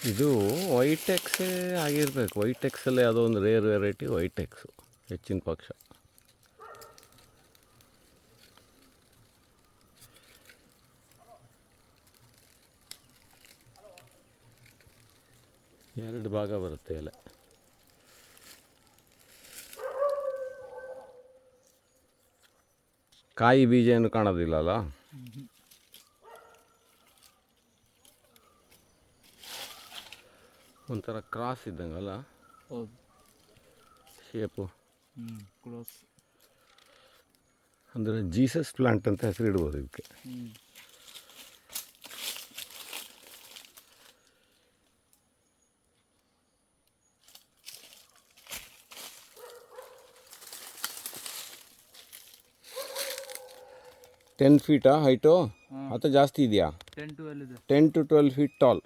ಇದು ವೈಟೆಕ್ಸೇ ಆಗಿರಬೇಕು. ವೈಟೆಕ್ಸಲ್ಲೇ ಯಾವುದೋ ಒಂದು ರೇರ್ ವೆರೈಟಿ ವೈಟೆಕ್ಸು ಹೆಚ್ಚಿನ ಪಕ್ಷ. ಎರಡು ಭಾಗ ಬರುತ್ತೆ ಎಲೆ. ಕಾಯಿ ಬೀಜ ಏನು ಕಾಣೋದಿಲ್ಲಲ್ಲ. ಒಂಥರ ಕ್ರಾಸ್ ಇದ್ದಂಗಲ್ಲ. ಹೌದು, ಶೇಪು. ಕ್ರಾಸ್ ಅಂದರೆ ಜೀಸಸ್ ಪ್ಲಾಂಟ್ ಅಂತ ಹೆಸರಿಡ್ಬೋದು ಇದಕ್ಕೆ. ಟೆನ್ ಫೀಟಾ ಹೈಟು ಅಥವಾ ಜಾಸ್ತಿ ಇದೆಯಾ? 10 to 12 ಇದೆ. 10 to 12 feet ಟಾಲ್.